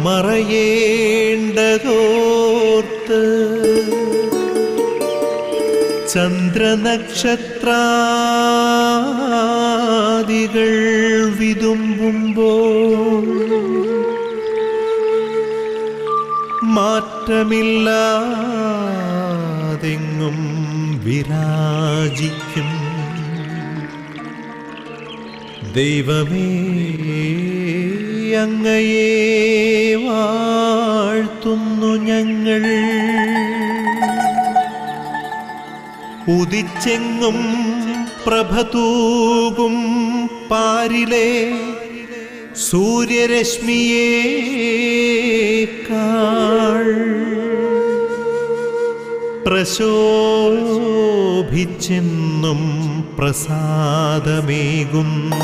മറയേണ്ടതോർത്ത് ചന്ദ്രനക്ഷത്രാദികൾ വിതുമ്പുമ്പോൾ മാറ്റമില്ലാതെങ്ങും വിരാജിക്കും ദൈവമേ, അങ്ങയെ വാഴ്ത്തുന്നു ഞങ്ങൾ. ഉദിച്ചെങ്ങും പ്രഭതൂകും പാരിലെ സൂര്യരശ്മിയേക്കാൾ പ്രശോഭിച്ചെന്നും പ്രസാദമേകുന്ന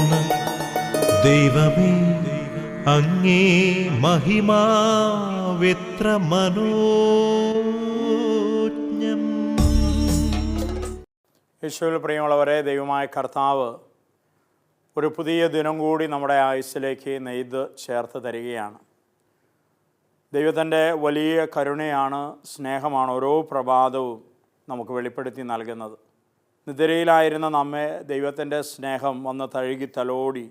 ദൈവമേ, അങ്ങേ മഹിമാവെത്ര മനോജ്ഞം. യേശുവിൽ പ്രിയമുള്ളവരെ, ദൈവമായ കർത്താവ് ഒരു പുതിയ ദിനം കൂടി നമ്മുടെ ആയുസ്സിലേക്ക് നെയ്ത് ചേർത്ത് തരികയാണ്. ദൈവത്തിൻ്റെ വലിയ കരുണയാണ്, സ്നേഹമാണ് ഓരോ പ്രഭാതവും നമുക്ക് വെളിപ്പെടുത്തി നൽകുന്നത്. നിദ്രയിലായിരുന്ന നമ്മെ ദൈവത്തിൻ്റെ സ്നേഹം വന്ന് തഴുകി തലോടി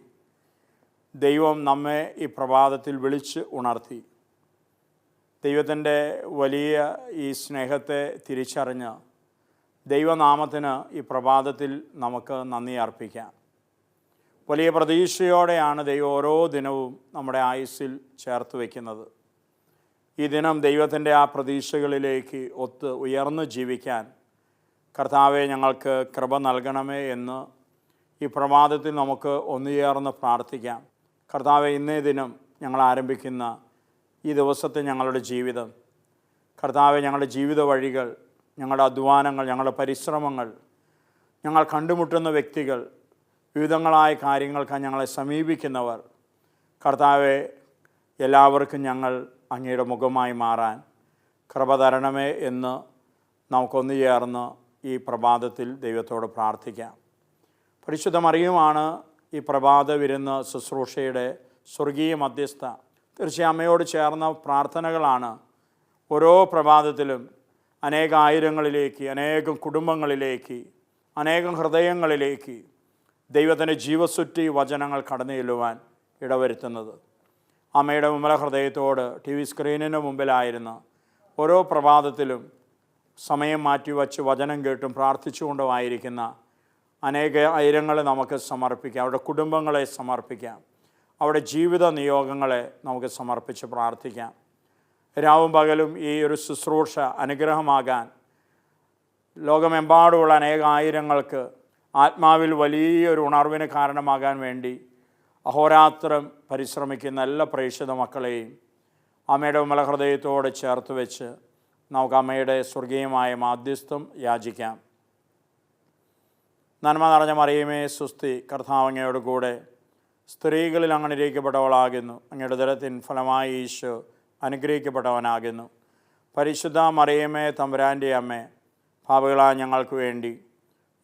ദൈവം നമ്മെ ഈ പ്രഭാതത്തിൽ വിളിച്ച് ഉണർത്തി. ദൈവത്തിൻ്റെ വലിയ ഈ സ്നേഹത്തെ തിരിച്ചറിഞ്ഞ് ദൈവനാമത്തിന് ഈ പ്രഭാതത്തിൽ നമുക്ക് നന്ദി അർപ്പിക്കാം. വലിയ പ്രതീക്ഷയോടെയാണ് ദൈവം ഓരോ ദിനവും നമ്മുടെ ആയുസ്സിൽ ചേർത്ത് വയ്ക്കുന്നത്. ഈ ദിനം ദൈവത്തിൻ്റെ ആ പ്രതീക്ഷകളിലേക്ക് ഒത്ത് ഉയർന്നു ജീവിക്കാൻ കർത്താവെ ഞങ്ങൾക്ക് കൃപ നൽകണമേ എന്ന് ഈ പ്രഭാതത്തിൽ നമുക്ക് ഒന്നുചേർന്ന് പ്രാർത്ഥിക്കാം. കർത്താവെ, ഇന്നേ ദിനം ഞങ്ങൾ ആരംഭിക്കുന്ന ഈ ദിവസത്തെ ഞങ്ങളുടെ ജീവിതം, കർത്താവെ, ഞങ്ങളുടെ ജീവിത വഴികൾ, ഞങ്ങളുടെ അധ്വാനങ്ങൾ, ഞങ്ങളുടെ പരിശ്രമങ്ങൾ, ഞങ്ങൾ കണ്ടുമുട്ടുന്ന വ്യക്തികൾ, വിവിധങ്ങളായ കാര്യങ്ങൾക്ക് ഞങ്ങളെ സമീപിക്കുന്നവർ, കർത്താവെ, എല്ലാവർക്കും ഞങ്ങൾ അങ്ങയുടെ മുഖമായി മാറാൻ കൃപ തരണമേ എന്ന് നമുക്കൊന്നു ചേർന്ന് ഈ പ്രഭാതത്തിൽ ദൈവത്തോട് പ്രാർത്ഥിക്കാം. പരിശുദ്ധ മറിയമാണ് ഈ പ്രഭാത വിരുന്ന് ശുശ്രൂഷയുടെ സ്വർഗീയ മധ്യസ്ഥ. തീർച്ചയായും അമ്മയോട് ചേർന്ന പ്രാർത്ഥനകളാണ് ഓരോ പ്രഭാതത്തിലും അനേകായിരങ്ങളിലേക്ക്, അനേകം കുടുംബങ്ങളിലേക്ക്, അനേകം ഹൃദയങ്ങളിലേക്ക് ദൈവത്തിൻ്റെ ജീവസുറ്റി വചനങ്ങൾ കടന്നു ചെല്ലുവാൻ ഇടവരുത്തുന്നത്. അമ്മയുടെ വിമല ഹൃദയത്തോട് ടി വി സ്ക്രീനിന് മുമ്പിലായിരുന്ന ഓരോ പ്രഭാതത്തിലും സമയം മാറ്റിവെച്ച് വചനം കേട്ടും പ്രാർത്ഥിച്ചുകൊണ്ടുമായിരിക്കുന്ന അനേക ആയിരങ്ങളെ നമുക്ക് സമർപ്പിക്കാം. അവരുടെ കുടുംബങ്ങളെ സമർപ്പിക്കാം. അവരുടെ ജീവിത നിയോഗങ്ങളെ നമുക്ക് സമർപ്പിച്ച് പ്രാർത്ഥിക്കാം. രാവും പകലും ഈ ഒരു ശുശ്രൂഷ അനുഗ്രഹമാകാൻ ലോകമെമ്പാടുമുള്ള അനേകായിരങ്ങൾക്ക് ആത്മാവിൽ വലിയൊരു ഉണർവിന് കാരണമാകാൻ വേണ്ടി അഹോരാത്രം പരിശ്രമിക്കുന്ന എല്ലാ പ്രേക്ഷിത മക്കളെയും അമ്മയുടെ വിമല ഹൃദയത്തോട് ചേർത്ത് വെച്ച് നമുക്ക് അമ്മയുടെ സ്വർഗീയമായ മാധ്യസ്ഥം യാചിക്കാം. നന്മ നിറഞ്ഞ മറിയമേ സുസ്തി, കർത്താവ് അങ്ങയോട് കൂടെ സ്ത്രീകളിൽ അങ്ങ് അനുഗ്രഹിക്കപ്പെട്ടവളാകുന്നു. അങ്ങയുടെ ഉദരത്തിൻ ഫലമായി ഈശോ അനുഗ്രഹിക്കപ്പെട്ടവനാകുന്നു. പരിശുദ്ധ മറിയമേ തമ്പുരാൻ്റെ അമ്മേ, പാപികളായ ഞങ്ങൾക്ക് വേണ്ടി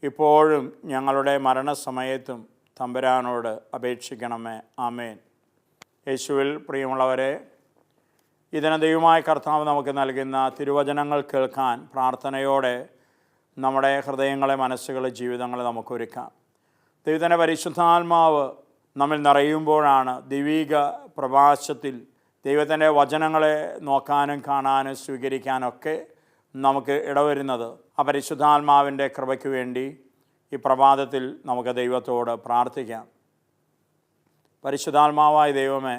ഇപ്പോഴും ഞങ്ങളുടെ മരണസമയത്തും തമ്പുരാനോട് അപേക്ഷിക്കണമേ. ആമേൻ. യേശുവിൽ പ്രിയമുള്ളവരെ, ഇതിന് ദൈവമായ കർത്താവ് നമുക്ക് നൽകുന്ന തിരുവചനങ്ങൾ കേൾക്കാൻ പ്രാർത്ഥനയോടെ നമ്മുടെ ഹൃദയങ്ങളെ, മനസ്സുകളെ, ജീവിതങ്ങളെ നമുക്കൊരുക്കാം. ദൈവത്തിൻ്റെ പരിശുദ്ധാത്മാവ് നമ്മിൽ നിറയുമ്പോഴാണ് ദൈവിക പ്രഭാഷത്തിൽ ദൈവത്തിൻ്റെ വചനങ്ങളെ നോക്കാനും കാണാനും സ്വീകരിക്കാനൊക്കെ നമുക്ക് ഇടവരുന്നത്. ആ പരിശുദ്ധാത്മാവിൻ്റെ കൃപയ്ക്ക് വേണ്ടി ഈ പ്രഭാതത്തിൽ നമുക്ക് ദൈവത്തോട് പ്രാർത്ഥിക്കാം. പരിശുദ്ധാത്മാവായ ദൈവമേ,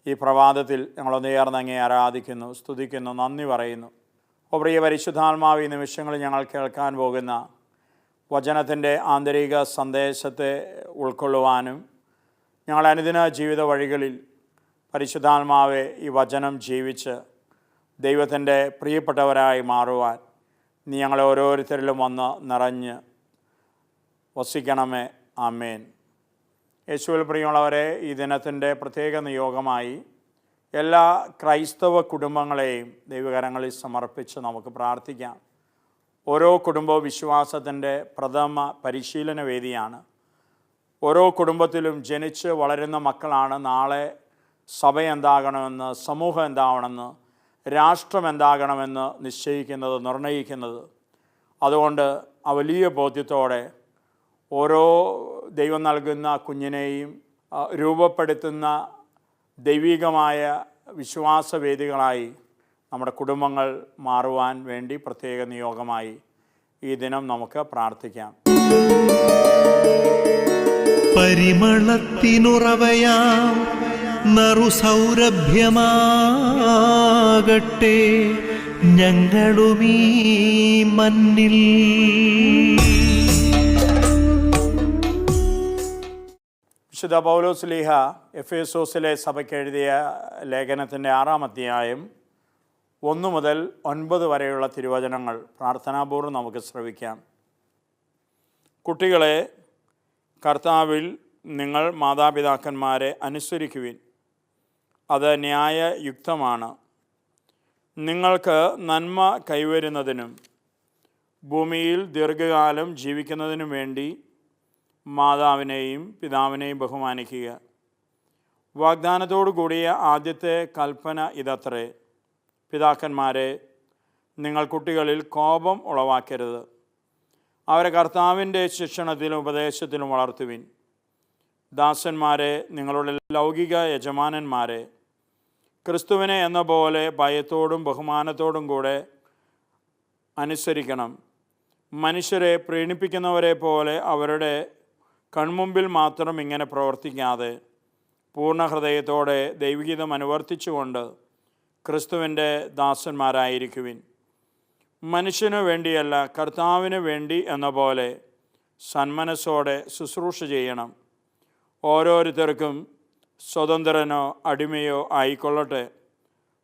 ഈ പ്രഭാതത്തിൽ ഞങ്ങളൊന്ന് ചേർന്ന് അങ്ങേ ആരാധിക്കുന്നു, സ്തുതിക്കുന്നു, നന്ദി പറയുന്നു. ഓ പ്രിയ പരിശുദ്ധാത്മാവ്, ഈ നിമിഷങ്ങളിൽ ഞങ്ങൾ കേൾക്കാൻ പോകുന്ന വചനത്തിൻ്റെ ആന്തരിക സന്ദേശത്തെ ഉൾക്കൊള്ളുവാനും ഞങ്ങൾ അനുദിന ജീവിത വഴികളിൽ പരിശുദ്ധാത്മാവെ ഈ വചനം ജീവിച്ച് ദൈവത്തിൻ്റെ പ്രിയപ്പെട്ടവരായി മാറുവാൻ നീ ഞങ്ങളെ ഓരോരുത്തരിലും വന്ന് നിറഞ്ഞ് വസിക്കണമേ. ആമേൻ. യേശുവിൽ പ്രിയമുള്ളവരെ, ഈ ദിനത്തിൻ്റെ പ്രത്യേക നിയോഗമായി എല്ലാ ക്രൈസ്തവ കുടുംബങ്ങളെയും ദൈവകരങ്ങളിൽ സമർപ്പിച്ച് നമുക്ക് പ്രാർത്ഥിക്കാം. ഓരോ കുടുംബവും വിശ്വാസത്തിൻ്റെ പ്രഥമ പരിശീലന വേദിയാണ്. ഓരോ കുടുംബത്തിലും ജനിച്ച് വളരുന്ന മക്കളാണ് നാളെ സഭ എന്താകണമെന്ന്, സമൂഹം എന്താവണമെന്ന്, രാഷ്ട്രം എന്താകണമെന്ന് നിശ്ചയിക്കുന്നത്, നിർണയിക്കുന്നത്. അതുകൊണ്ട് ആ വലിയ ബോധ്യത്തോടെ ഓരോ ദൈവം നൽകുന്ന കുഞ്ഞിനെയും രൂപപ്പെടുത്തുന്ന ദൈവികമായ വിശ്വാസവേദികളായി നമ്മുടെ കുടുംബങ്ങൾ മാറുവാൻ വേണ്ടി പ്രത്യേക നിയോഗമായി ഈ ദിനം നമുക്ക് പ്രാർത്ഥിക്കാം. പരിമളത്തിനുറവയാം നറുസൗരഭ്യമാകട്ടെ ഞങ്ങളുമീ മണ്ണിൽ. വിശുദ്ധ പൗലോസ് ശ്ലീഹ എഫേസോസിലെ സഭയ്ക്ക് എഴുതിയ ലേഖനത്തിൻ്റെ 6-ാം അധ്യായം 1 മുതൽ 9 വരെയുള്ള തിരുവചനങ്ങൾ പ്രാർത്ഥനാപൂർവ്വം നമുക്ക് ശ്രവിക്കാം. കുട്ടികളെ, കർത്താവിൽ നിങ്ങൾ മാതാപിതാക്കന്മാരെ അനുസരിക്കുവിൻ, അത് ന്യായയുക്തമാണ്. നിങ്ങൾക്ക് നന്മ കൈവരുന്നതിനും ഭൂമിയിൽ ദീർഘകാലം ജീവിക്കുന്നതിനും വേണ്ടി മാതാവിനെയും പിതാവിനെയും ബഹുമാനിക്കുക. വാഗ്ദാനത്തോടു കൂടിയ ആദ്യത്തെ കൽപ്പന ഇതത്രേ: പിതാക്കന്മാരെ, നിങ്ങൾ കുട്ടികളിൽ കോപം ഉളവാക്കരുത്, അവരെ കർത്താവിൻ്റെ ശിക്ഷണത്തിലും ഉപദേശത്തിലും വളർത്തുവിൻ. ദാസന്മാരെ, നിങ്ങളുടെ ലൗകിക യജമാനന്മാരെ ക്രിസ്തുവിനെ എന്ന പോലെ ഭയത്തോടും ബഹുമാനത്തോടും കൂടെ അനുസരിക്കണം. മനുഷ്യരെ പ്രീണിപ്പിക്കുന്നവരെ പോലെ അവരുടെ കൺമുമ്പിൽ മാത്രം ഇങ്ങനെ പ്രവർത്തിക്കാതെ പൂർണ്ണ ഹൃദയത്തോടെ ദൈവഗീതം അനുവർത്തിച്ചുകൊണ്ട് ക്രിസ്തുവിൻ്റെ ദാസന്മാരായിരിക്കുവിൻ. മനുഷ്യനു വേണ്ടിയല്ല, കർത്താവിന് വേണ്ടി എന്ന പോലെ സന്മനസ്സോടെ ശുശ്രൂഷ ചെയ്യണം. ഓരോരുത്തർക്കും സ്വതന്ത്രനോ അടിമയോ ആയിക്കൊള്ളട്ടെ,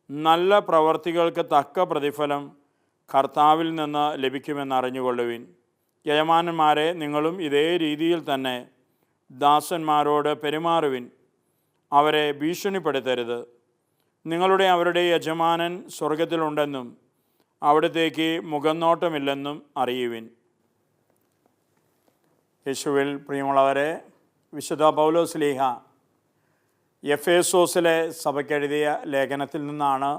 നല്ല പ്രവർത്തികൾക്ക് തക്ക പ്രതിഫലം കർത്താവിൽ നിന്ന് ലഭിക്കുമെന്നറിഞ്ഞുകൊള്ളുവിൻ. യജമാനന്മാരെ, നിങ്ങളും ഇതേ രീതിയിൽ തന്നെ ദാസന്മാരോട് പെരുമാറുവിൻ. അവരെ ഭീഷണിപ്പെടുത്തരുത്. നിങ്ങളുടെ അവരുടെ യജമാനൻ സ്വർഗത്തിലുണ്ടെന്നും അവിടത്തേക്ക് മുഖംനോട്ടമില്ലെന്നും അറിയുവിൻ. യേശുവിൽ പ്രിയമുള്ളവരെ, വിശുദ്ധ പൗലോസ് ശ്ലീഹ എഫേസോസിലെ സഭയ്ക്കെഴുതിയ ലേഖനത്തിൽ നിന്നാണ്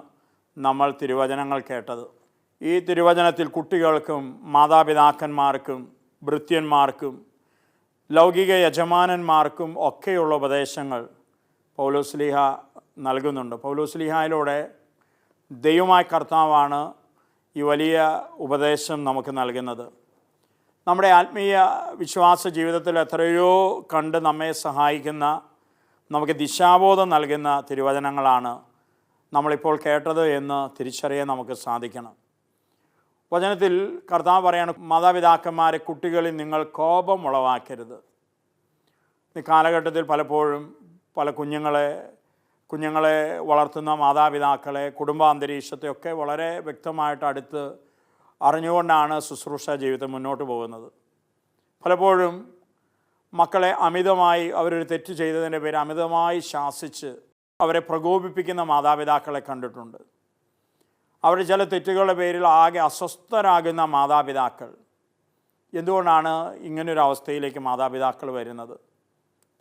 നമ്മൾ തിരുവചനങ്ങൾ കേട്ടത്. ഈ തിരുവചനത്തിൽ കുട്ടികൾക്കും മാതാപിതാക്കന്മാർക്കും ഭൃത്യന്മാർക്കും ലൗകിക യജമാനന്മാർക്കും ഒക്കെയുള്ള ഉപദേശങ്ങൾ പൗലോസ് ശ്ലീഹ നൽകുന്നുണ്ട്. പൗലോസ് ശ്ലീഹായിലൂടെ ദൈവമായ കർത്താവാണ് ഈ വലിയ ഉപദേശം നമുക്ക് നൽകുന്നത്. നമ്മുടെ ആത്മീയ വിശ്വാസ ജീവിതത്തിൽ എത്രയോ കണ്ട് നമ്മെ സഹായിക്കുന്ന, നമുക്ക് ദിശാബോധം നൽകുന്ന തിരുവചനങ്ങളാണ് നമ്മളിപ്പോൾ കേട്ടത് എന്ന് തിരിച്ചറിയാൻ നമുക്ക് സാധിക്കണം. വചനത്തിൽ കർത്താവ് പറയാണ്, മാതാപിതാക്കന്മാരെ കുട്ടികളിൽ നിങ്ങൾ കോപം ഉളവാക്കരുത്. ഈ കാലഘട്ടത്തിൽ പലപ്പോഴും പല കുഞ്ഞുങ്ങളെ വളർത്തുന്ന മാതാപിതാക്കളെ, കുടുംബാന്തരീക്ഷത്തെയൊക്കെ വളരെ വ്യക്തമായിട്ട് അടുത്ത് അറിഞ്ഞുകൊണ്ടാണ് ശുശ്രൂഷ ജീവിതം മുന്നോട്ട് പോകുന്നത്. പലപ്പോഴും മക്കളെ അമിതമായി, അവരൊരു തെറ്റ് ചെയ്തതിൻ്റെ പേര് അമിതമായി ശാസിച്ച് അവരെ പ്രകോപിപ്പിക്കുന്ന മാതാപിതാക്കളെ കണ്ടിട്ടുണ്ട്. അവർ ചില തെറ്റുകളുടെ പേരിൽ ആകെ അസ്വസ്ഥരാകുന്ന മാതാപിതാക്കൾ. എന്തുകൊണ്ടാണ് ഇങ്ങനൊരു അവസ്ഥയിലേക്ക് മാതാപിതാക്കൾ വരുന്നത്?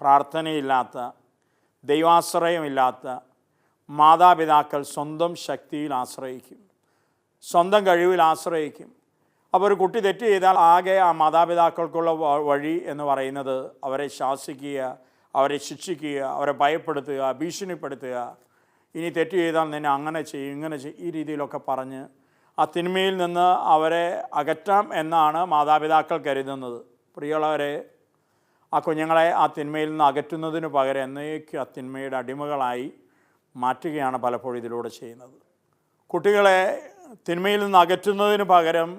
പ്രാർത്ഥനയില്ലാത്ത, ദൈവാശ്രയമില്ലാത്ത മാതാപിതാക്കൾ സ്വന്തം ശക്തിയിൽ ആശ്രയിക്കും, സ്വന്തം കഴിവിൽ ആശ്രയിക്കും. അപ്പോൾ ഒരു കുട്ടി തെറ്റ് ചെയ്താൽ ആകെ ആ മാതാപിതാക്കൾക്കുള്ള വഴി എന്ന് പറയുന്നത് അവരെ ശാസിക്കുക, അവരെ ശിക്ഷിക്കുക, അവരെ ഭയപ്പെടുത്തുക, ഭീഷണിപ്പെടുത്തുക. ഇനി തെറ്റ് ചെയ്താൽ നിന്നെ അങ്ങനെ ചെയ്യും, ഇങ്ങനെ ചെയ്യും, ഈ രീതിയിലൊക്കെ പറഞ്ഞ് ആ തിന്മയിൽ നിന്ന് അവരെ അകറ്റാം എന്നാണ് മാതാപിതാക്കൾ കരുതുന്നത്. പ്രിയമുള്ളവരെ, ആ കുഞ്ഞുങ്ങളെ ആ തിന്മയിൽ നിന്ന് അകറ്റുന്നതിന് പകരം എന്നേക്കും ആ തിന്മയുടെ അടിമകളായി മാറ്റുകയാണ് പലപ്പോഴും ഇതിലൂടെ ചെയ്യുന്നത്. കുട്ടികളെ തിന്മയിൽ നിന്ന് അകറ്റുന്നതിന് പകരം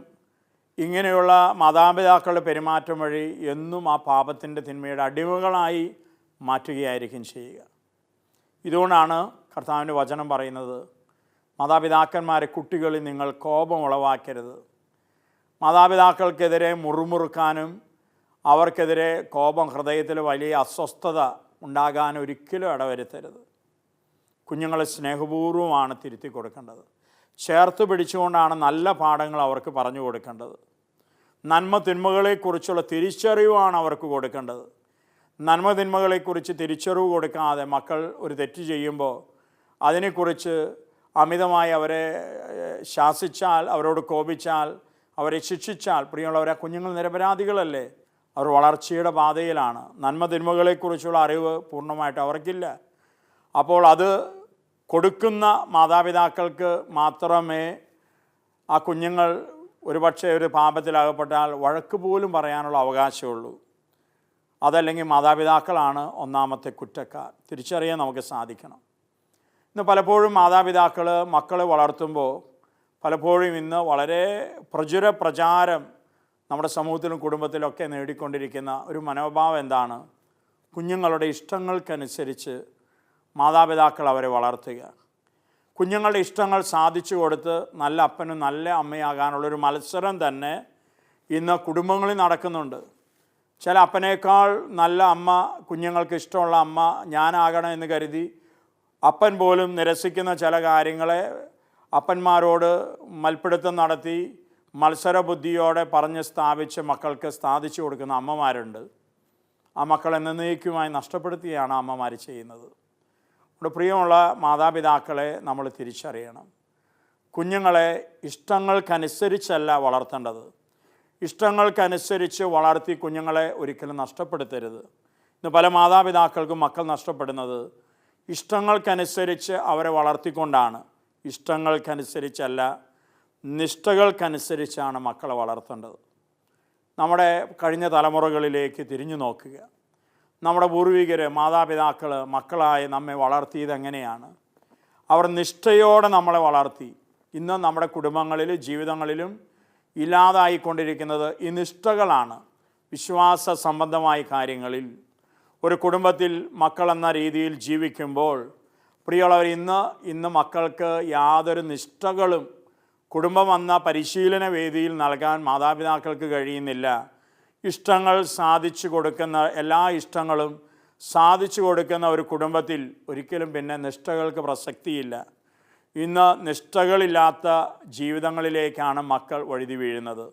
ഇങ്ങനെയുള്ള മാതാപിതാക്കളുടെ പെരുമാറ്റം വഴി എന്നും ആ പാപത്തിൻ്റെ തിന്മയുടെ അടിമകളായി മാറ്റുകയായിരിക്കും ചെയ്യുക. ഇതുകൊണ്ടാണ് കർത്താവിൻ്റെ വചനം പറയുന്നത്, മാതാപിതാക്കന്മാരെ കുട്ടികളിൽ നിങ്ങൾ കോപം ഉളവാക്കരുത്. മാതാപിതാക്കൾക്കെതിരെ മുറുമുറുക്കാനും അവർക്കെതിരെ കോപം, ഹൃദയത്തിൽ വലിയ അസ്വസ്ഥത ഉണ്ടാകാൻ ഒരിക്കലും ഇടവരുത്തരുത്. കുഞ്ഞുങ്ങളെ സ്നേഹപൂർവ്വമാണ് തിരുത്തി കൊടുക്കേണ്ടത്. ചേർത്ത് പിടിച്ചുകൊണ്ടാണ് നല്ല പാഠങ്ങൾ അവർക്ക് പറഞ്ഞു കൊടുക്കേണ്ടത്. നന്മ തിന്മകളെക്കുറിച്ചുള്ള തിരിച്ചറിവാണ് അവർക്ക് കൊടുക്കേണ്ടത്. നന്മ തിന്മകളെക്കുറിച്ച് തിരിച്ചറിവ് കൊടുക്കാതെ മക്കൾ ഒരു തെറ്റ് ചെയ്യുമ്പോൾ അതിനെക്കുറിച്ച് അമിതമായി അവരെ ശാസിച്ചാൽ, അവരോട് കോപിച്ചാൽ, അവരെ ശിക്ഷിച്ചാൽ, പ്രിയമുള്ളവരെ, കുഞ്ഞുങ്ങൾ നിരപരാധികളല്ലേ? അവർ വളർച്ചയുടെ പാതയിലാണ്. നന്മ തിന്മകളെക്കുറിച്ചുള്ള അറിവ് പൂർണ്ണമായിട്ട് അവർക്കില്ല. അപ്പോൾ അത് കൊടുക്കുന്ന മാതാപിതാക്കൾക്ക് മാത്രമേ ആ കുഞ്ഞുങ്ങൾ ഒരുപക്ഷെ ഒരു പാപത്തിലകപ്പെട്ടാൽ വഴക്ക് പോലും പറയാനുള്ള അവകാശമുള്ളൂ. അതല്ലെങ്കിൽ മാതാപിതാക്കളാണ് ഒന്നാമത്തെ കുറ്റക്കാർ. തിരിച്ചറിയാൻ നമുക്ക് സാധിക്കണം. ഇന്ന് പലപ്പോഴും മാതാപിതാക്കൾ മക്കളെ വളർത്തുമ്പോൾ പലപ്പോഴും ഇന്ന് വളരെ പ്രചാരം നമ്മുടെ സമൂഹത്തിലും കുടുംബത്തിലൊക്കെ നേടിക്കൊണ്ടിരിക്കുന്ന ഒരു മനോഭാവം എന്താണ്? കുഞ്ഞുങ്ങളുടെ ഇഷ്ടങ്ങൾക്കനുസരിച്ച് മാതാപിതാക്കൾ അവരെ വളർത്തുക. കുഞ്ഞുങ്ങളുടെ ഇഷ്ടങ്ങൾ സാധിച്ചു കൊടുത്ത് നല്ല അപ്പനും നല്ല അമ്മയാകാനുള്ളൊരു മത്സരം തന്നെ ഇന്ന് കുടുംബങ്ങളിൽ നടക്കുന്നുണ്ട്. ചില അപ്പനേക്കാൾ നല്ല അമ്മ, കുഞ്ഞുങ്ങൾക്ക് ഇഷ്ടമുള്ള അമ്മ ഞാനാകണം എന്ന് കരുതി അപ്പൻ പോലും നിരസിക്കുന്ന ചില കാര്യങ്ങളെ അപ്പന്മാരോട് മൽപ്പിടുത്തം നടത്തി മത്സരബുദ്ധിയോടെ പറഞ്ഞ് സ്ഥാപിച്ച് മക്കൾക്ക് സാധിച്ചു കൊടുക്കുന്ന അമ്മമാരുണ്ട്. ആ മക്കളെ എന്നേക്കുമായി നഷ്ടപ്പെടുത്തുകയാണ് അമ്മമാർ ചെയ്യുന്നത്. ഇവിടെ പ്രിയമുള്ള മാതാപിതാക്കളെ നമ്മൾ തിരിച്ചറിയണം. കുഞ്ഞുങ്ങളെ ഇഷ്ടങ്ങൾക്കനുസരിച്ചല്ല വളർത്തേണ്ടത്. ഇഷ്ടങ്ങൾക്കനുസരിച്ച് വളർത്തി കുഞ്ഞുങ്ങളെ ഒരിക്കലും നഷ്ടപ്പെടുത്തരുത്. ഇന്ന് പല മാതാപിതാക്കൾക്കും മക്കൾ നഷ്ടപ്പെടുന്നത് ഇഷ്ടങ്ങൾക്കനുസരിച്ച് അവരെ വളർത്തിക്കൊണ്ടാണ്. ഇഷ്ടങ്ങൾക്കനുസരിച്ചല്ല, നിഷ്ഠകൾക്കനുസരിച്ചാണ് മക്കളെ വളർത്തേണ്ടത്. നമ്മുടെ കഴിഞ്ഞ തലമുറകളിലേക്ക് തിരിഞ്ഞു നോക്കുക. നമ്മുടെ പൂർവികർ, മാതാപിതാക്കൾ മക്കളായി നമ്മെ വളർത്തിയത് എങ്ങനെയാണ്? അവർ നിഷ്ഠയോടെ നമ്മളെ വളർത്തി. ഇന്ന് നമ്മുടെ കുടുംബങ്ങളിലും ജീവിതങ്ങളിലും ഇല്ലാതായിക്കൊണ്ടിരിക്കുന്നത് ഈ നിഷ്ഠകളാണ്. വിശ്വാസ സംബന്ധമായ കാര്യങ്ങളിൽ ഒരു കുടുംബത്തിൽ മക്കളെന്ന രീതിയിൽ ജീവിക്കുമ്പോൾ പ്രിയമുള്ളവർ, ഇന്ന് മക്കൾക്ക് യാതൊരു നിഷ്ഠകളും കുടുംബം എന്ന പരിശീലന വേദിയിൽ നൽകാൻ മാതാപിതാക്കൾക്ക് കഴിയുന്നില്ല. ഇഷ്ടങ്ങൾ സാധിച്ചു കൊടുക്കുന്ന, എല്ലാ ഇഷ്ടങ്ങളും സാധിച്ചു കൊടുക്കുന്ന ഒരു കുടുംബത്തിൽ ഒരിക്കലും പിന്നെ നിഷ്ഠകൾക്ക് പ്രസക്തിയില്ല. ഇന്ന് നിഷ്ഠകളില്ലാത്ത ജീവിതങ്ങളിലേക്കാണ് മക്കൾ വഴുതി വീഴുന്നത്.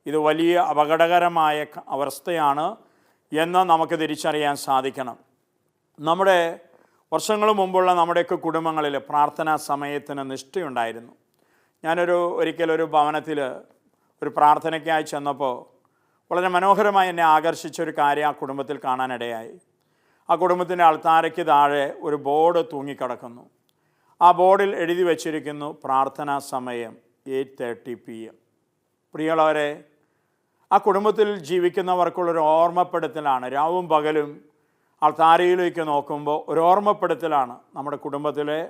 ഇത് വലിയ അപകടകരമായ അവസ്ഥയാണ് എന്ന് നമുക്ക് തിരിച്ചറിയാൻ സാധിക്കണം. നമ്മുടെ വർഷങ്ങൾ മുമ്പുള്ള നമ്മുടെയൊക്കെ കുടുംബങ്ങളിൽ പ്രാർത്ഥനാ സമയത്തിന് നിഷ്ഠയുണ്ടായിരുന്നു. ഒരിക്കലൊരു ഭവനത്തിൽ ഒരു പ്രാർത്ഥനയ്ക്കായി ചെന്നപ്പോൾ വളരെ മനോഹരമായി എന്നെ ആകർഷിച്ചൊരു കാര്യം ആ കുടുംബത്തിൽ കാണാനിടയായി. ആ കുടുംബത്തിൻ്റെ അൾത്താരയ്ക്ക് താഴെ ഒരു ബോർഡ് തൂങ്ങിക്കിടക്കുന്നു. ആ ബോർഡിൽ എഴുതി വച്ചിരിക്കുന്നു, പ്രാർത്ഥനാ സമയം 8:30 PM. പ്രിയമുള്ളവരെ, ആ കുടുംബത്തിൽ ജീവിക്കുന്നവർക്കുള്ളൊരു ഓർമ്മപ്പെടുത്തലാണ്. രാവും പകലും അൾത്താരയിലേക്ക് നോക്കുമ്പോൾ ഒരു ഓർമ്മപ്പെടുത്തലാണ്. നമ്മുടെ കുടുംബത്തിലെ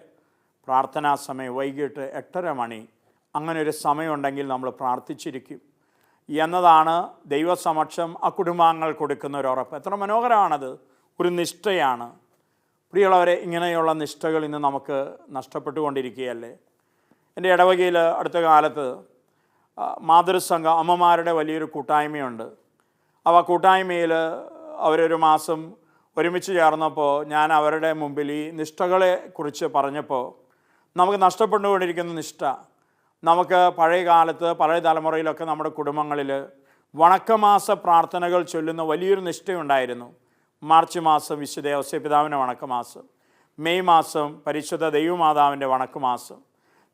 പ്രാർത്ഥനാ സമയം വൈകിട്ട് 8:30 മണി, അങ്ങനെ ഒരു സമയമുണ്ടെങ്കിൽ നമ്മൾ പ്രാർത്ഥിച്ചിരിക്കും എന്നതാണ് ദൈവസമക്ഷം ആ കുടുംബാംഗങ്ങൾ കൊടുക്കുന്ന ഒരു ഉറപ്പ്. എത്ര മനോഹരമാണത്! ഒരു നിഷ്ഠയാണ്. പ്രിയമുള്ളവരെ, ഇങ്ങനെയുള്ള നിഷ്ഠകൾ ഇന്ന് നമുക്ക് നഷ്ടപ്പെട്ടുകൊണ്ടിരിക്കുകയല്ലേ? എൻ്റെ ഇടവകയിൽ അടുത്ത കാലത്ത് മാതൃസംഘം, അമ്മമാരുടെ വലിയൊരു കൂട്ടായ്മയുണ്ട്. ആ കൂട്ടായ്മയിൽ അവരൊരു മാസം ഒരുമിച്ച് ചേർന്നപ്പോൾ ഞാൻ അവരുടെ മുമ്പിൽ ഈ നിഷ്ഠകളെ കുറിച്ച് പറഞ്ഞപ്പോൾ, നമുക്ക് നഷ്ടപ്പെട്ടുകൊണ്ടിരിക്കുന്ന നിഷ്ഠ, നമുക്ക് പഴയ കാലത്ത് പഴയ തലമുറയിലൊക്കെ നമ്മുടെ കുടുംബങ്ങളിൽ വണക്കമാസ പ്രാർത്ഥനകൾ ചൊല്ലുന്ന വലിയൊരു നിഷ്ഠയുണ്ടായിരുന്നു. മാർച്ച് മാസം വിശുദ്ധ ഔസേപ്പിതാവിൻ്റെ വണക്കമാസം, മെയ് മാസം പരിശുദ്ധ ദൈവമാതാവിൻ്റെ വണക്കമാസം,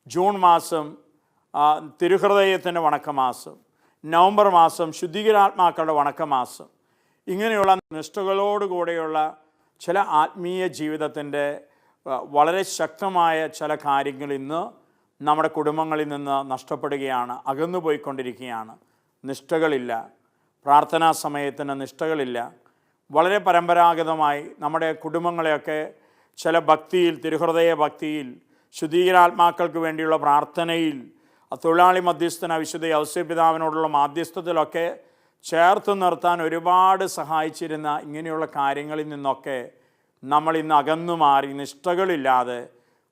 ജൂൺ മാസം തിരുഹൃദയത്തിൻ്റെ വണക്കമാസം, നവംബർ മാസം ശുദ്ധീകരാത്മാക്കളുടെ വണക്കമാസം. ഇങ്ങനെയുള്ള നിഷ്ഠകളോടുകൂടെയുള്ള ചില ആത്മീയ ജീവിതത്തിൻ്റെ വളരെ ശക്തമായ ചില കാര്യങ്ങൾ ഇന്ന് നമ്മുടെ കുടുംബങ്ങളിൽ നിന്ന് നഷ്ടപ്പെടുകയാണ്, അകന്നുപോയിക്കൊണ്ടിരിക്കുകയാണ്. നിഷ്ഠകളില്ല, പ്രാർത്ഥനാ സമയത്തിന് നിഷ്ഠകളില്ല. വളരെ പരമ്പരാഗതമായി നമ്മുടെ കുടുംബങ്ങളെയൊക്കെ ചില ഭക്തിയിൽ, തിരുഹൃദയ ഭക്തിയിൽ, ശുദ്ധീകരാത്മാക്കൾക്ക് വേണ്ടിയുള്ള പ്രാർത്ഥനയിൽ, തൊഴിലാളി മധ്യസ്ഥന വിശുദ്ധ ഔസേപ്പിതാവിനോടുള്ള മാധ്യസ്ഥത്തിലൊക്കെ ചേർത്ത് നിർത്താൻ ഒരുപാട് സഹായിച്ചിരുന്ന ഇങ്ങനെയുള്ള കാര്യങ്ങളിൽ നിന്നൊക്കെ നമ്മൾ ഇന്ന് അകന്നു മാറി നിഷ്ഠകളില്ലാതെ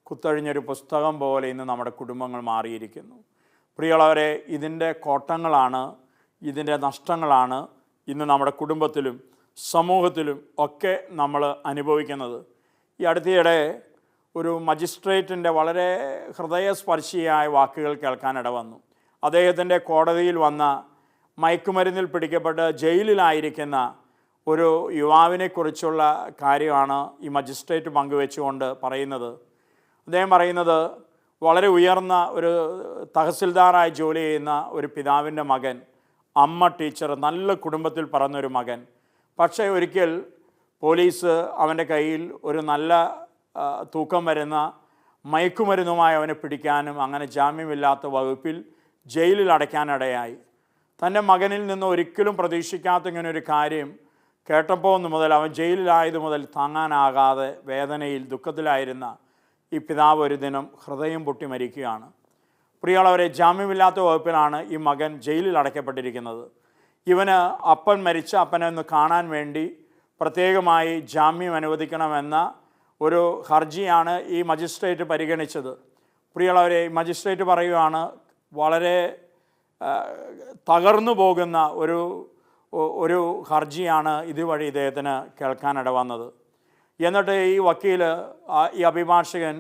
കുത്തഴിഞ്ഞൊരു പുസ്തകം പോലെ ഇന്ന് നമ്മുടെ കുടുംബങ്ങൾ മാറിയിരിക്കുന്നു. പ്രിയമുള്ളവരെ, ഇതിൻ്റെ കോട്ടങ്ങളാണ്, ഇതിൻ്റെ നഷ്ടങ്ങളാണ് ഇന്ന് നമ്മുടെ കുടുംബത്തിലും സമൂഹത്തിലും ഒക്കെ നമ്മൾ അനുഭവിക്കുന്നത്. ഈ അടുത്തിടെ ഒരു മജിസ്ട്രേറ്റിൻ്റെ വളരെ ഹൃദയസ്പർശിയായ വാക്കുകൾ കേൾക്കാനിട വന്നു. അദ്ദേഹത്തിൻ്റെ കോടതിയിൽ വന്ന മയക്കുമരുന്നിൽ പിടിക്കപ്പെട്ട് ജയിലിലായിരിക്കുന്ന ഒരു യുവാവിനെക്കുറിച്ചുള്ള കാര്യമാണ് ഈ മജിസ്ട്രേറ്റ് പങ്കുവെച്ചുകൊണ്ട് പറയുന്നത്. അദ്ദേഹം പറയുന്നത്, വളരെ ഉയർന്ന ഒരു തഹസിൽദാറായി ജോലി ചെയ്യുന്ന ഒരു പിതാവിൻ്റെ മകൻ, അമ്മ ടീച്ചർ, നല്ല കുടുംബത്തിൽ പറന്നൊരു മകൻ. പക്ഷേ ഒരിക്കൽ പോലീസ് അവൻ്റെ കയ്യിൽ ഒരു നല്ല തൂക്കം വരുന്ന മയക്കുമരുന്നുമായി അവനെ പിടിക്കാനും അങ്ങനെ ജാമ്യമില്ലാത്ത വകുപ്പിൽ ജയിലിൽ അടയ്ക്കാനിടയായി. തൻ്റെ മകനിൽ നിന്ന് ഒരിക്കലും പ്രതീക്ഷിക്കാത്ത ഇങ്ങനെ ഒരു കാര്യം കേട്ടപ്പോൾ മുതൽ, അവൻ ജയിലിലായത് മുതൽ താങ്ങാനാകാതെ വേദനയിൽ ദുഃഖത്തിലായിരുന്ന ഈ പിതാവ് ഒരു ദിനം ഹൃദയം പൊട്ടി മരിക്കുകയാണ്. പ്രിയമുള്ളവരെ, ജാമ്യമില്ലാത്ത വകുപ്പിലാണ് ഈ മകൻ ജയിലിൽ അടയ്ക്കപ്പെട്ടിരിക്കുന്നത്. ഇവന് അപ്പൻ മരിച്ച അപ്പനെ ഒന്ന് കാണാൻ വേണ്ടി പ്രത്യേകമായി ജാമ്യം അനുവദിക്കണമെന്ന ഒരു ഹർജിയാണ് ഈ മജിസ്ട്രേറ്റ് പരിഗണിച്ചത്. പ്രിയമുള്ളവരെ, മജിസ്ട്രേറ്റ് പറയുകയാണ്, വളരെ തകർന്നു പോകുന്ന ഒരു ഹർജിയാണ് ഇതുവഴി ഇദ്ദേഹത്തിന് കേൾക്കാനിട വന്നത്. എന്നിട്ട് ഈ വക്കീൽ, ഈ അഭിഭാഷകൻ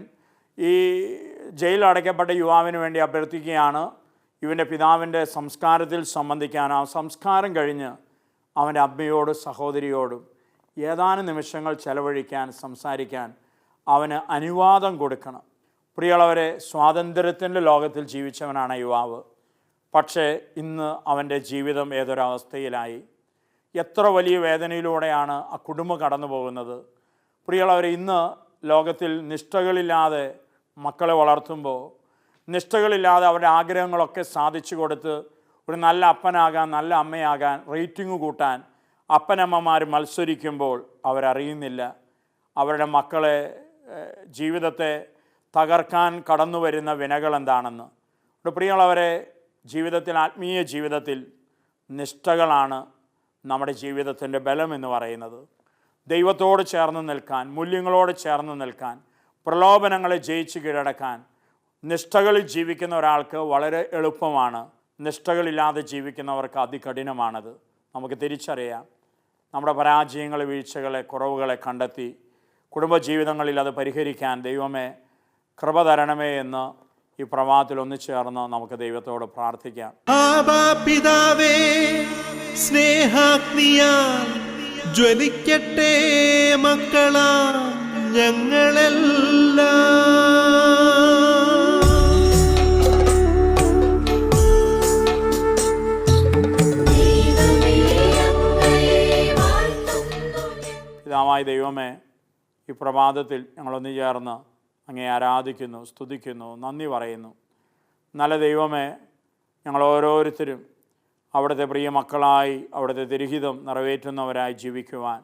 ഈ ജയിലിൽ അടയ്ക്കപ്പെട്ട യുവാവിന് വേണ്ടി അഭ്യർത്ഥിക്കുകയാണ് ഇവൻ്റെ പിതാവിൻ്റെ സംസ്കാരത്തിൽ സംബന്ധിക്കാൻ. ആ സംസ്കാരം കഴിഞ്ഞ് അവൻ്റെ അമ്മയോടും സഹോദരിയോടും ഏതാനും നിമിഷങ്ങൾ ചെലവഴിക്കാൻ, സംസാരിക്കാൻ അവന് അനുവാദം കൊടുക്കണം. പ്രിയമുള്ളവരെ, സ്വാതന്ത്ര്യത്തിൻ്റെ ലോകത്തിൽ ജീവിച്ചവനാണ് യുവാവ്. പക്ഷേ ഇന്ന് അവൻ്റെ ജീവിതം ഏതൊരവസ്ഥയിലായി. എത്ര വലിയ വേദനയിലൂടെയാണ് ആ കുടുംബം കടന്നു പോകുന്നത്. പ്രിയമുള്ളവരെ, ഇന്ന് ലോകത്തിൽ നിഷ്ഠകളില്ലാതെ മക്കളെ വളർത്തുമ്പോൾ, നിഷ്ഠകളില്ലാതെ അവരുടെ ആഗ്രഹങ്ങളൊക്കെ സാധിച്ചു കൊടുത്ത് ഒരു നല്ല അപ്പനാകാൻ, നല്ല അമ്മയാകാൻ, റേറ്റിംഗ് കൂട്ടാൻ അപ്പനമ്മമാർ മത്സരിക്കുമ്പോൾ അവരറിയുന്നില്ല അവരുടെ മക്കളെ ജീവിതത്തെ തകർക്കാൻ കടന്നു വരുന്ന വിനകൾ എന്താണെന്ന്. പ്രിയമുള്ളവരെ, ജീവിതത്തിൽ, ആത്മീയ ജീവിതത്തിൽ നിഷ്ഠകളാണ് നമ്മുടെ ജീവിതത്തിൻ്റെ ബലം എന്ന് പറയുന്നത്. ദൈവത്തോട് ചേർന്ന് നിൽക്കാൻ, മൂല്യങ്ങളോട് ചേർന്ന് നിൽക്കാൻ, പ്രലോഭനങ്ങളെ ജയിച്ച് കീഴടക്കാൻ നിഷ്ഠകളിൽ ജീവിക്കുന്ന ഒരാൾക്ക് വളരെ എളുപ്പമാണ്. നിഷ്ഠകളില്ലാതെ ജീവിക്കുന്നവർക്ക് അതികഠിനമാണത്. നമുക്ക് തിരിച്ചറിയാം. നമ്മുടെ പരാജയങ്ങളെ, വീഴ്ചകളെ, കുറവുകളെ കണ്ടെത്തി കുടുംബജീവിതങ്ങളിൽ അത് പരിഹരിക്കാൻ ദൈവമേ കൃപ തരണമേ എന്ന് ഈ പ്രഭാതത്തിൽ ഒന്നിച്ചേർന്ന് നമുക്ക് ദൈവത്തോട് പ്രാർത്ഥിക്കാം. പിതാവേ, സ്നേഹാഗ്നിയാൽ ജ്വലിക്കട്ടെ മക്കളാ ഞങ്ങളെല്ലാം. പിതാവായ ദൈവമേ, ഈ പ്രഭാതത്തിൽ ഞങ്ങളൊന്നു ചേർന്ന് അങ്ങേ ആരാധിക്കുന്നു, സ്തുതിക്കുന്നു, നന്ദി പറയുന്നു. നല്ല ദൈവമേ, ഞങ്ങൾ ഓരോരുത്തരും അവിടുത്തെ പ്രിയ മക്കളായി അവിടുത്തെ തിരുഹിതം നിറവേറ്റുന്നവരായി ജീവിക്കുവാൻ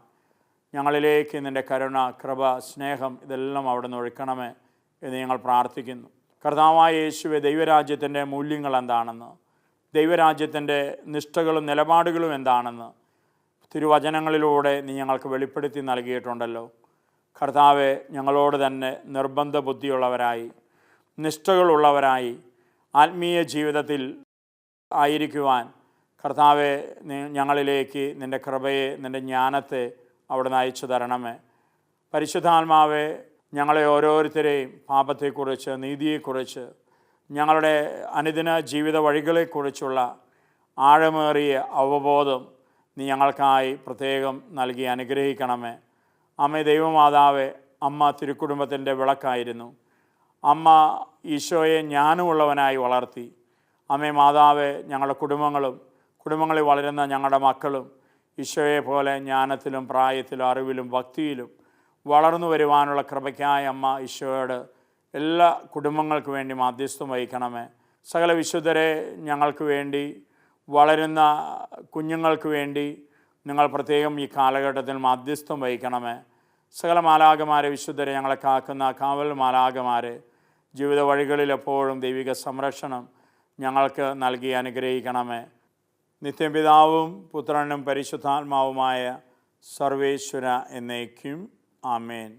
ഞങ്ങളിലേക്ക് നിൻ്റെ കരുണ, കൃപ, സ്നേഹം ഇതെല്ലാം അവിടുന്ന് ഒഴുക്കണമേ എന്ന് ഞങ്ങൾ പ്രാർത്ഥിക്കുന്നു. കർത്താവായ യേശുവേ, ദൈവരാജ്യത്തിൻ്റെ മൂല്യങ്ങൾ എന്താണെന്ന്, ദൈവരാജ്യത്തിൻ്റെ നിഷ്ഠകളും നിലപാടുകളും എന്താണെന്ന് തിരുവചനങ്ങളിലൂടെ നീ ഞങ്ങൾക്ക് വെളിപ്പെടുത്തി നൽകിയിട്ടുണ്ടല്ലോ. കർത്താവെ, ഞങ്ങളോട് തന്നെ നിർബന്ധ ബുദ്ധിയുള്ളവരായി, നിഷ്ഠകളുള്ളവരായി ആത്മീയ ജീവിതത്തിൽ ആയിരിക്കുവാൻ കർത്താവെ ഞങ്ങളിലേക്ക് നിൻ്റെ കൃപയെ, നിൻ്റെ ജ്ഞാനത്തെ അവിടുന്ന് അയച്ചു തരണമേ. പരിശുദ്ധാത്മാവെ, ഞങ്ങളെ ഓരോരുത്തരെയും പാപത്തെക്കുറിച്ച്, നീതിയെക്കുറിച്ച്, ഞങ്ങളുടെ അനുദിന ജീവിത വഴികളെക്കുറിച്ചുള്ള ആഴമേറിയ അവബോധം നീ ഞങ്ങൾക്കായി പ്രത്യേകം നൽകി അനുഗ്രഹിക്കണമേ. അമ്മ ദൈവമാതാവെ, അമ്മ തിരുക്കുടുംബത്തിൻ്റെ വിളക്കായിരുന്നു. അമ്മ ഈശോയെ ജ്ഞാനമുള്ളവനായി വളർത്തി. അമ്മേ മാതാവെ, ഞങ്ങളുടെ കുടുംബങ്ങളിൽ വളരുന്ന ഞങ്ങളുടെ മക്കളും ഈശോയെ പോലെ ജ്ഞാനത്തിലും പ്രായത്തിലും അറിവിലും ഭക്തിയിലും വളർന്നു വരുവാനുള്ള കൃപയ്ക്കായി അമ്മ ഈശോയോട് എല്ലാ കുടുംബങ്ങൾക്ക് വേണ്ടി മാധ്യസ്ഥം വഹിക്കണമേ. സകല വിശുദ്ധരെ ഞങ്ങൾക്ക് വേണ്ടി, വളരുന്ന കുഞ്ഞുങ്ങൾക്ക് വേണ്ടി നിങ്ങൾ പ്രത്യേകം ഈ കാലഘട്ടത്തിൽ മാധ്യസ്ഥം വഹിക്കണമേ. സകല മാലാഖമാരെ, വിശുദ്ധരെ, ഞങ്ങളെ കാക്കുന്ന കാവൽ മാലാഖമാരെ ജീവിത വഴികളിൽ എപ്പോഴും ദൈവിക സംരക്ഷണം ഞങ്ങൾക്ക് നൽകി അനുഗ്രഹിക്കണമേ. നിത്യപിതാവും പുത്രനും പരിശുദ്ധാത്മാവുമായ സർവേശ്വര എന്നേക്കും. ആമേൻ.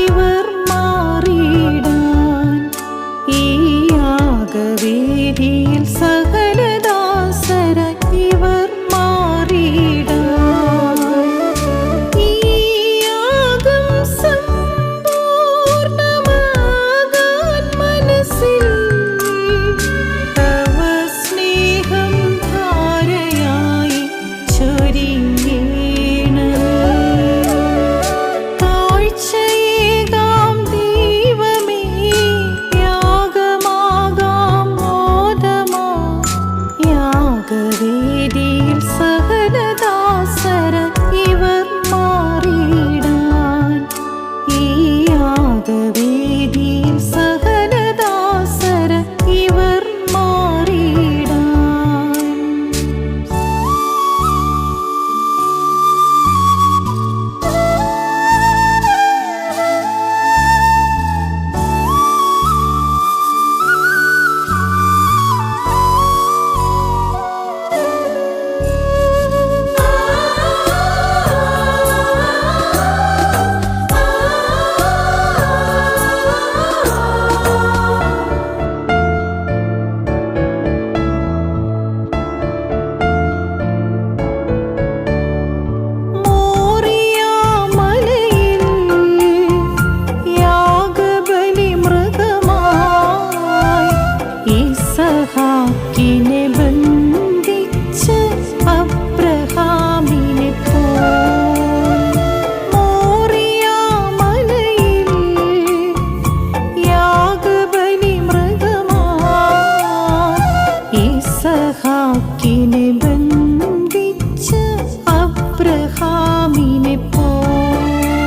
ഇവർ മാറിയിടാൻ ഈ യാഗവേദിയിൽ സകലദാസര ഇവർ മാറിയിടാൻ ഈ യാഗം സമ്പൂർണ്ണമാകാൻ മനസ്സിൽ തവ സ്നേഹം ധാരയായി ചൊരിയണമേ. താഴ്ചയേകാം ദൈവമേ, യാഗമാകാം മോദമാ യാഗവേദിയിൽ സകലദാസര ഇവർ മാറിയിടാൻ ഈ യാഗവേദിയിൽ സകലദാസര ഇവർ മാറിയിടാൻ. മോറിയാ മലയിൽ യാഗബലി മൃഗമായി ഇസഹാക്കിനെ ബന്ധിച്ച് അബ്രഹാമിനെ പോൽ. മോറിയാ മലയിൽ യാഗബലി മൃഗമായി ഇസഹാക്കിനെ ബന്ധിച്ച് അബ്രഹാമിനെ പോൽ.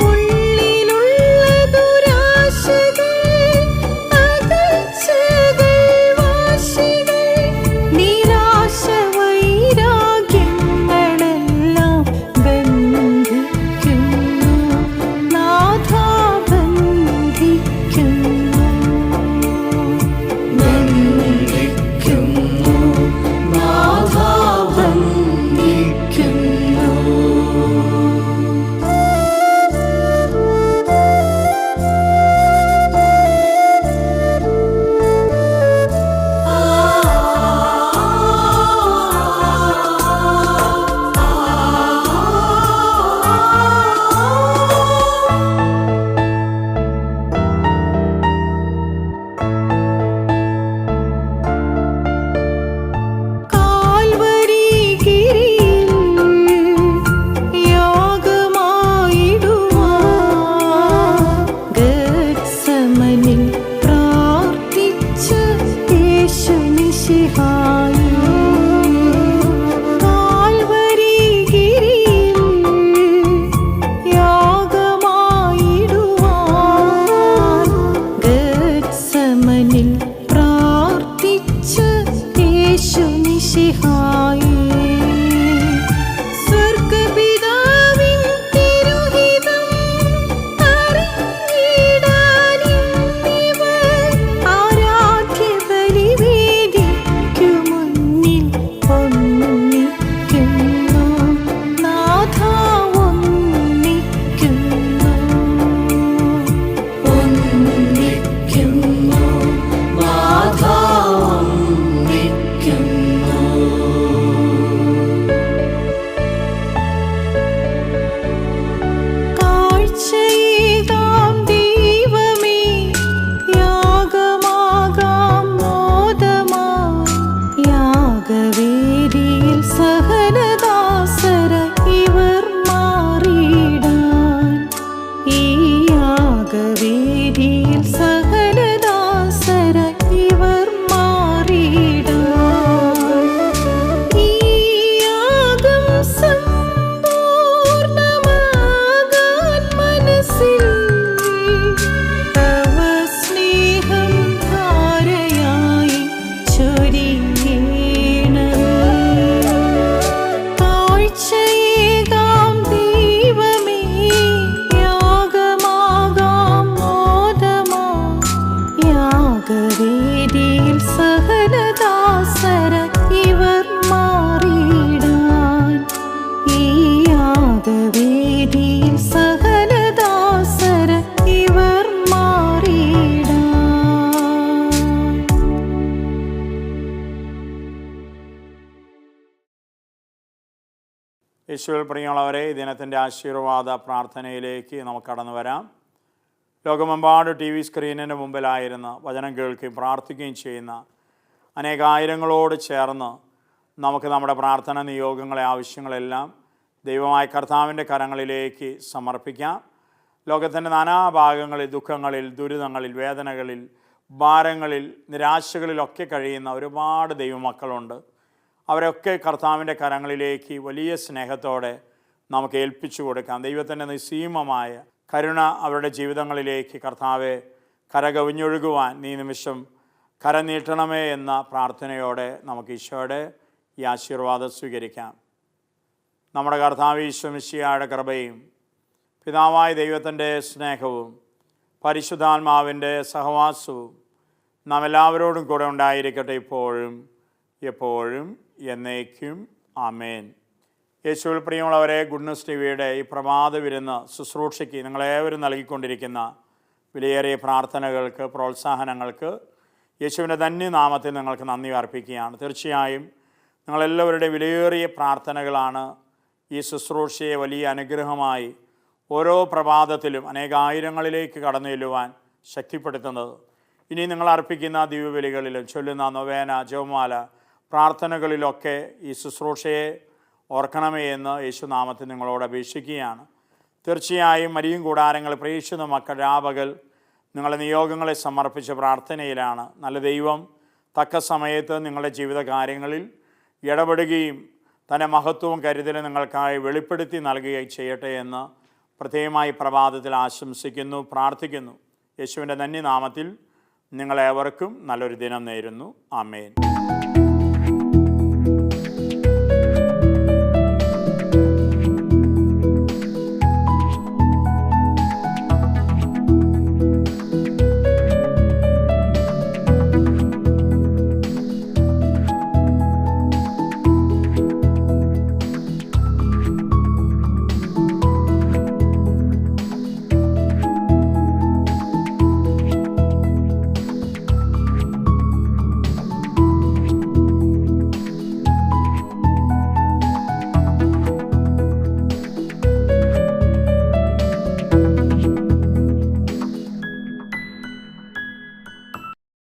ഉള്ളിലുള്ള ദുരാശകൾ, അകൽച്ചകൾ, വാശികൾ, നിരാശ, വൈരാഗ്യങ്ങളെല്ലാം ബന്ധിക്കുന്നു നാഥാ, ബന്ധിക്കുന്നു നാഥാ, ബന്ധിക്കുന്നു. കാൽവരി ഗിരിയിൽ യാഗമായിടുവാൻ ഗത്സമനിൽ പ്രാർത്ഥിച്ച് യേശു മിശിഹായി. കാൽവരി ഗിരിയിൽ യാഗമായിടുവാൻ ഗത്സമനിൽ പ്രാർത്ഥിച്ച് യേശു മിശിഹായി. സ്വർഗ്ഗപിതാവിൻ തിരുഹിതം അറിഞ്ഞിടാൻ ഇന്നിവർ ആരാധ്യ ബലിവേദിക്കു മുന്നിൽ ഒന്നിക്കുന്നു നാഥാ, ഒന്നിക്കുന്നു നാഥാ, ഒന്നിക്കുന്നു. താഴ്ചയേകാം ദൈവമേ, യാഗമാകാം മോദമാ യാഗവേദിയിൽ സകലദാസര ഇവർ മാറിയിടാൻ ഈ യാഗവേദിയിൽ സകലദാസര ഇവർ മാറിയിടാൻ ഈ യാഗം സമ്പൂർണ്ണമാകാൻ മനസ്സിൽ തവ സ്നേഹം ധാരയായി ചൊരിയണമേ. താഴ്ചയേകാം ദൈവമേ, യാഗമാകാം മോദമാ യേശുവിൽ പ്രിയമുള്ളവരെ, ഈ ദിനത്തിൻ്റെ ആശീർവാദ പ്രാർത്ഥനയിലേക്ക് നമുക്ക് കടന്നു വരാം. ലോകമെമ്പാട് ടി വി സ്ക്രീനിന് മുമ്പിലായിരുന്ന് വചനം കേൾക്കുകയും പ്രാർത്ഥിക്കുകയും ചെയ്യുന്ന അനേകായിരങ്ങളോട് ചേർന്ന് നമുക്ക് നമ്മുടെ പ്രാർത്ഥന നിയോഗങ്ങളെ, ആവശ്യങ്ങളെല്ലാം ദൈവമായ കർത്താവിൻ്റെ കരങ്ങളിലേക്ക് സമർപ്പിക്കാം. ലോകത്തിൻ്റെ നാനാഭാഗങ്ങളിൽ, ദുഃഖങ്ങളിൽ, ദുരിതങ്ങളിൽ, വേദനകളിൽ, ഭാരങ്ങളിൽ, നിരാശകളിലൊക്കെ കഴിയുന്ന ഒരുപാട് ദൈവമക്കളുണ്ട്. അവരൊക്കെ കർത്താവിൻ്റെ കരങ്ങളിലേക്ക് വലിയ സ്നേഹത്തോടെ നമുക്ക് ഏൽപ്പിച്ചു കൊടുക്കാം. ദൈവത്തിൻ്റെ നിസ്സീമമായ കരുണ അവരുടെ ജീവിതങ്ങളിലേക്ക് കർത്താവെ കരകവിഞ്ഞൊഴുകുവാൻ നീ നിമിഷം കരനീട്ടണമേ എന്ന പ്രാർത്ഥനയോടെ നമുക്ക് ഈശോയുടെ ഈ ആശീർവാദം സ്വീകരിക്കാം. നമ്മുടെ കർത്താവ് ഈശോ മിശിഹായുടെ കൃപയും പിതാവായ ദൈവത്തിൻ്റെ സ്നേഹവും പരിശുദ്ധാത്മാവിൻ്റെ സഹവാസവും നാം എല്ലാവരോടും കൂടെ ഉണ്ടായിരിക്കട്ടെ, ഇപ്പോഴും എപ്പോഴും എന്നേക്കും. ആമേൻ. യേശുവിൽ പ്രിയമുള്ളവരെ, ഗുഡ്നസ് ടിവിയുടെ ഈ പ്രഭാത വിരുന്ന് ശുശ്രൂഷയ്ക്ക് നിങ്ങളേവരും നൽകിക്കൊണ്ടിരിക്കുന്ന വിലയേറിയ പ്രാർത്ഥനകൾക്ക്, പ്രോത്സാഹനങ്ങൾക്ക് യേശുവിൻ്റെ ധന്യനാമത്തിൽ നിങ്ങൾക്ക് നന്ദി അർപ്പിക്കുകയാണ്. തീർച്ചയായും നിങ്ങളെല്ലാവരുടെ വിലയേറിയ പ്രാർത്ഥനകളാണ് ഈ ശുശ്രൂഷയെ വലിയ അനുഗ്രഹമായി ഓരോ പ്രഭാതത്തിലും അനേകായിരങ്ങളിലേക്ക് കടന്നു ചെല്ലുവാൻ ശക്തിപ്പെടുത്തുന്നത്. ഇനി നിങ്ങൾ അർപ്പിക്കുന്ന ദിവ്യബലികളിലും ചൊല്ലുന്ന നൊവേന, ജപമാല, പ്രാർത്ഥനകളിലൊക്കെ ഈ ശുശ്രൂഷയെ ഓർക്കണമേ എന്ന് യേശുനാമത്തിൽ നിങ്ങളോട് അപേക്ഷിക്കുകയാണ്. തീർച്ചയായും മരിയും കൂടാരങ്ങൾ പ്രേക്ഷിത മക്കൾ രാപകൽ നിങ്ങളുടെ നിയോഗങ്ങളെ സമർപ്പിച്ച പ്രാർത്ഥനയിലാണ്. നല്ല ദൈവം തക്ക സമയത്ത് നിങ്ങളുടെ ജീവിത കാര്യങ്ങളിൽ ഇടപെടുകയും തൻ്റെ മഹത്വവും കരുതലും നിങ്ങൾക്കായി വെളിപ്പെടുത്തി നൽകുകയും ചെയ്യട്ടെ എന്ന് പ്രത്യേകമായി പ്രഭാതത്തിൽ ആശംസിക്കുന്നു, പ്രാർത്ഥിക്കുന്നു. യേശുവിൻ്റെ ധന്യനാമത്തിൽ നിങ്ങളേവർക്കും നല്ലൊരു ദിനം നേരുന്നു. ആമേൻ.